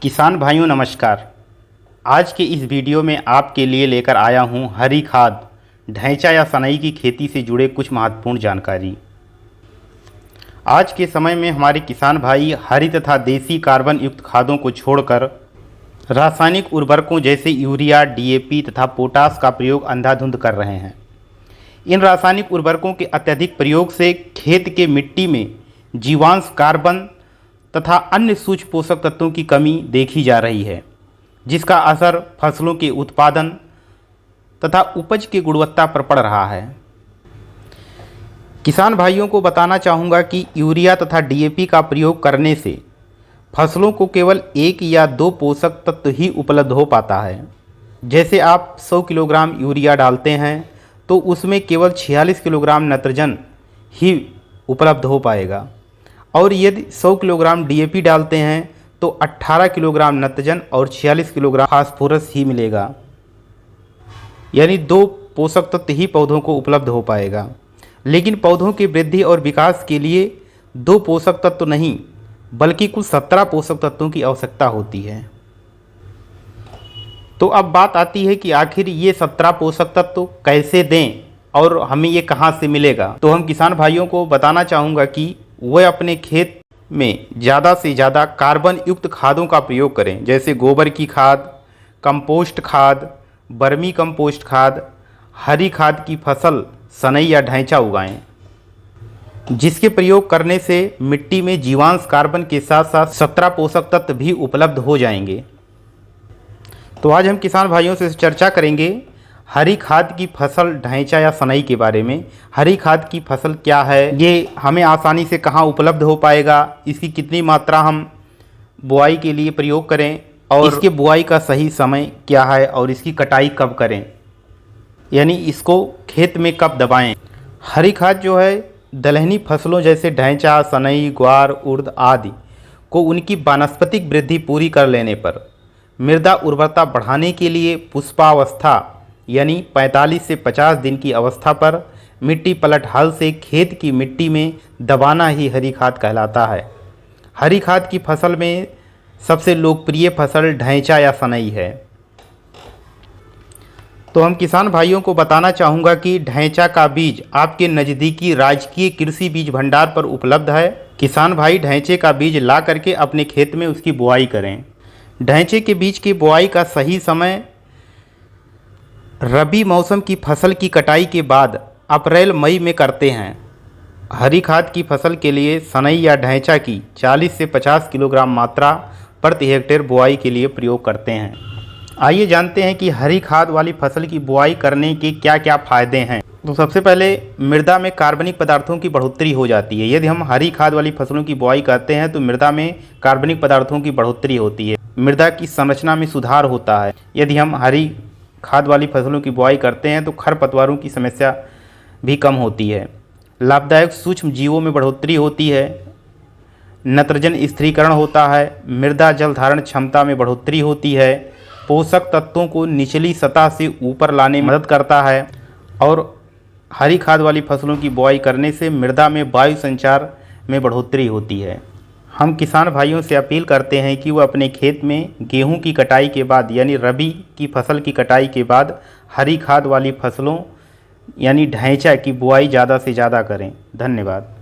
किसान भाइयों नमस्कार। आज के इस वीडियो में आपके लिए लेकर आया हूं हरी खाद, ढैंचा या सनई की खेती से जुड़े कुछ महत्वपूर्ण जानकारी। आज के समय में हमारे किसान भाई हरी तथा देसी कार्बन युक्त खादों को छोड़कर रासायनिक उर्वरकों जैसे यूरिया, डीएपी तथा पोटास का प्रयोग अंधाधुंध कर रहे हैं। इन रासायनिक उर्वरकों के अत्यधिक प्रयोग से खेत के मिट्टी में जीवांश, कार्बन तथा अन्य सूक्ष्म पोषक तत्वों की कमी देखी जा रही है, जिसका असर फसलों के उत्पादन तथा उपज की गुणवत्ता पर पड़ रहा है। किसान भाइयों को बताना चाहूँगा कि यूरिया तथा डीएपी का प्रयोग करने से फसलों को केवल 1 या 2 पोषक तत्व ही उपलब्ध हो पाता है। जैसे आप 100 किलोग्राम यूरिया डालते हैं तो उसमें केवल 46 किलोग्राम नाइट्रोजन ही उपलब्ध हो पाएगा, और यदि 100 किलोग्राम डीएपी डालते हैं तो 18 किलोग्राम नाइट्रोजन और 46 किलोग्राम फास्फोरस ही मिलेगा, यानी 2 पोषक तत्व ही पौधों को उपलब्ध हो पाएगा। लेकिन पौधों की वृद्धि और विकास के लिए 2 पोषक तत्व नहीं बल्कि कुल 17 पोषक तत्वों की आवश्यकता होती है। तो अब बात आती है कि आखिर ये 17 पोषक तत्व कैसे दें और हमें ये कहाँ से मिलेगा। तो हम किसान भाइयों को बताना चाहूँगा कि वह अपने खेत में ज़्यादा से ज़्यादा कार्बन युक्त खादों का प्रयोग करें, जैसे गोबर की खाद, कंपोस्ट खाद, वर्मी कंपोस्ट खाद, हरी खाद की फसल सनई या ढैंचा उगाएं, जिसके प्रयोग करने से मिट्टी में जीवांश, कार्बन के साथ साथ 17 पोषक तत्व भी उपलब्ध हो जाएंगे। तो आज हम किसान भाइयों से चर्चा करेंगे हरी खाद की फसल ढैंचा या सनई के बारे में। हरी खाद की फसल क्या है, ये हमें आसानी से कहाँ उपलब्ध हो पाएगा, इसकी कितनी मात्रा हम बुआई के लिए प्रयोग करें, और इसके बुआई का सही समय क्या है, और इसकी कटाई कब करें, यानी इसको खेत में कब दबाएं। हरी खाद जो है दलहनी फसलों जैसे ढैंचा, सनई, ग्वार, उड़द आदि को उनकी वानस्पतिक वृद्धि पूरी कर लेने पर मृदा उर्वरता बढ़ाने के लिए पुष्पावस्था यानी 45 से 50 दिन की अवस्था पर मिट्टी पलट हल से खेत की मिट्टी में दबाना ही हरी खाद कहलाता है। हरी खाद की फसल में सबसे लोकप्रिय फसल ढैंचा या सनई है। तो हम किसान भाइयों को बताना चाहूँगा कि ढैंचा का बीज आपके नज़दीकी राजकीय कृषि बीज भंडार पर उपलब्ध है। किसान भाई ढैंचे का बीज ला करके अपने खेत में उसकी बुआई करें। ढैंचे के बीज की बुआई का सही समय रबी मौसम की फसल की कटाई के बाद अप्रैल मई में करते हैं। हरी खाद की फसल के लिए सनई या ढैंचा की 40 से 50 किलोग्राम मात्रा प्रति हेक्टेयर बुआई के लिए प्रयोग करते हैं। आइए जानते हैं कि हरी खाद वाली फसल की बुआई करने के क्या क्या फ़ायदे हैं। तो सबसे पहले मृदा में कार्बनिक पदार्थों की बढ़ोतरी हो जाती है। यदि हम हरी खाद वाली फसलों की बुआई करते हैं तो मृदा में कार्बनिक पदार्थों की बढ़ोतरी होती है, मृदा की संरचना में सुधार होता है। यदि हम हरी खाद वाली फसलों की बुआई करते हैं तो खरपतवारों की समस्या भी कम होती है। लाभदायक सूक्ष्म जीवों में बढ़ोतरी होती है, नाइट्रोजन स्थिरीकरण होता है, मृदा जल धारण क्षमता में बढ़ोतरी होती है, पोषक तत्वों को निचली सतह से ऊपर लाने में मदद करता है, और हरी खाद वाली फसलों की बुआई करने से मृदा में वायु संचार में बढ़ोतरी होती है। हम किसान भाइयों से अपील करते हैं कि वो अपने खेत में गेहूं की कटाई के बाद यानी रबी की फसल की कटाई के बाद हरी खाद वाली फसलों यानी ढैंचा की बुआई ज़्यादा से ज़्यादा करें। धन्यवाद।